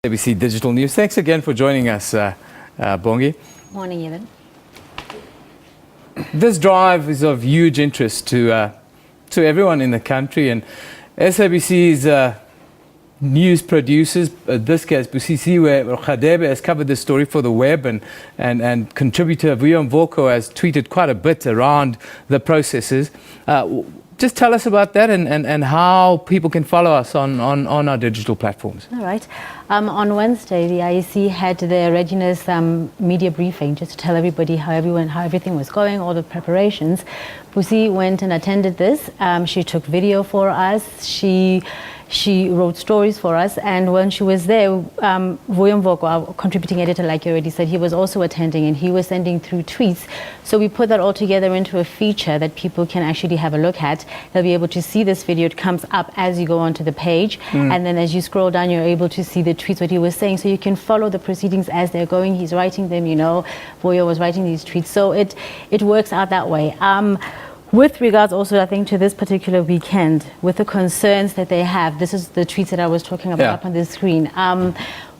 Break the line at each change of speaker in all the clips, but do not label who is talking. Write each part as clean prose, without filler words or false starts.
SABC Digital News. Thanks again for joining us, Bongi.
Morning, Evan.
This drive is of huge interest to everyone in the country, and SABC's news producers, this case Busisi Khadebe, has covered this story for the web, and contributor William Volko has tweeted quite a bit around the processes. Just tell us about that and how people can follow us on our digital platforms.
All right. On Wednesday, the IEC had their readiness media briefing just to tell everybody how everything was going, all the preparations. Busi went and attended this. She took video for us. She wrote stories for us, and when she was there, William Volko, our contributing editor, like you already said, he was also attending, and he was sending through tweets. So we put that all together into a feature that people can actually have a look at. They'll be able to see this video. It comes up as you go onto the page, and then as you scroll down, you're able to see the tweets, what he was saying, so you can follow the proceedings as they're going. He's writing them, Voyo was writing these tweets, so it works out that way. With regards also, I think, to this particular weekend, with the concerns that they have, this is the tweets that I was talking about up on the screen.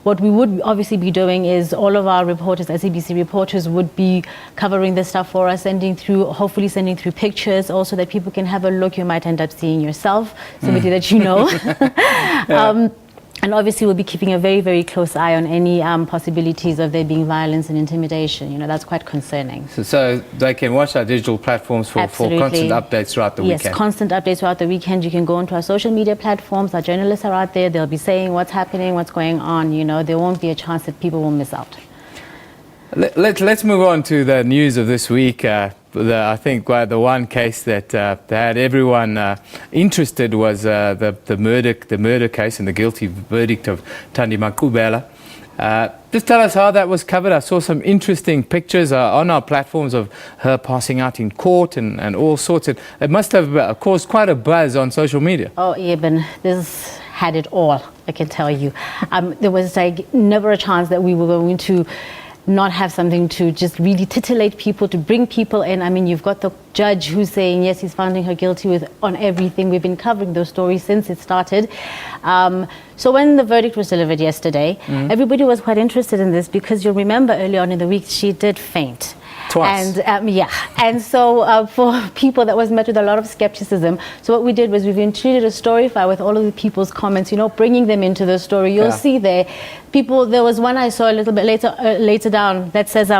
What we would obviously be doing is all of our reporters, SABC reporters, would be covering this stuff for us, hopefully sending through pictures also that people can have a look. You might end up seeing yourself, somebody that you know. And obviously we'll be keeping a very, very close eye on any possibilities of there being violence and intimidation. That's quite concerning.
So they can watch our digital platforms for constant updates throughout the weekend.
Yes, constant updates throughout the weekend. You can go onto our social media platforms. Our journalists are out there. They'll be saying what's happening, what's going on. There won't be a chance that people will miss out.
Let's move on to the news of this week. I think the one case that had everyone interested was the murder case and the guilty verdict of Thandi Makubela. Just tell us how that was covered. I saw some interesting pictures on our platforms of her passing out in court and all sorts. It must have caused quite a buzz on social media.
Oh, Eben, this had it all, I can tell you. There was never a chance that we were going to not have something to just really titillate people, to bring people in. I mean, you've got the judge who's saying, yes, he's finding her guilty on everything. We've been covering those stories since it started. So when the verdict was delivered yesterday, everybody was quite interested in this because you'll remember early on in the week, she did faint.
Twice.
And so for people, that was met with a lot of skepticism. So what we did was we've included a story file with all of the people's comments, bringing them into the story. You'll see there, there was one I saw a little bit later down that says,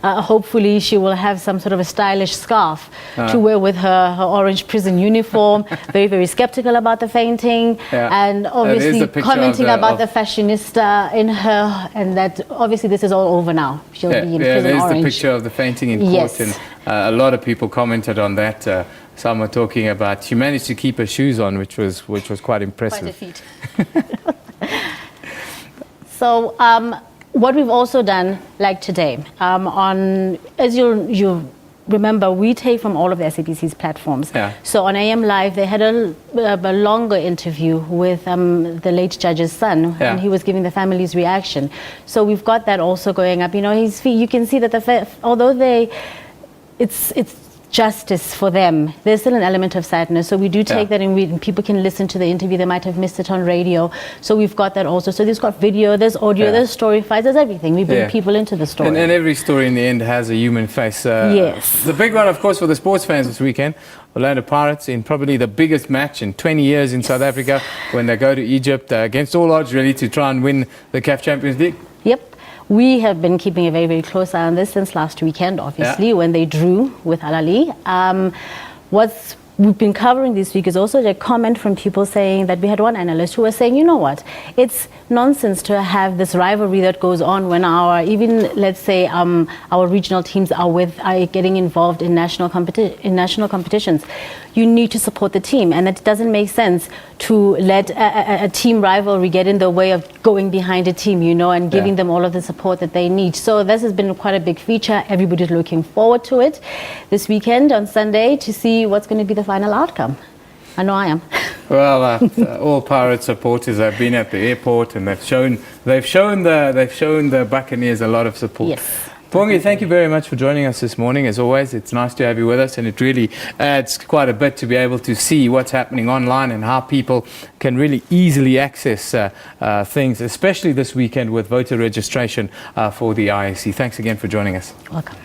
hopefully she will have some sort of a stylish scarf to wear with her orange prison uniform. Very, very skeptical about the fainting, and obviously commenting about the fashionista in her, and that obviously this is all over now. She'll be in prison
there's
orange.
The picture of the fainting in court, and a lot of people commented on that. Some were talking about she managed to keep her shoes on, which was quite impressive.
Quite a feat. So what we've also done, like today, as you remember, we take from all of the SABC's platforms. So on AM Live, they had a longer interview with the late judge's son, and he was giving the family's reaction. So we've got that also going up. You can see that although it's justice for them, there's still an element of sadness. So we do take that, and people can listen to the interview. They might have missed it on radio. So we've got that also. So there's got video, there's audio, there's story files, there's everything. We bring people into the story.
And every story in the end has a human face.
Yes.
The big one, of course, for the sports fans this weekend, Orlando Pirates in probably the biggest match in 20 years in South Africa, when they go to Egypt against all odds, really, to try and win the CAF Champions League.
Yep. We have been keeping a very, very close eye on this since last weekend, obviously, when they drew with Al Ahly. What we've been covering this week is also a comment from people saying that we had one analyst who was saying, you know what, it's nonsense to have this rivalry that goes on when let's say our regional teams are getting involved in national competitions. You need to support the team, and it doesn't make sense to let a team rivalry get in the way of going behind a team, and giving them all of the support that they need. So this has been quite a big feature. Everybody's looking forward to it this weekend on Sunday to see what's going to be the final outcome. I know I am.
Well, all Pirate supporters have been at the airport, and they've shown the Buccaneers a lot of support.
Yes.
Bongi, thank you very much for joining us this morning. As always, it's nice to have you with us, and it really adds quite a bit to be able to see what's happening online and how people can really easily access things, especially this weekend with voter registration for the IEC. Thanks again for joining us.
Welcome.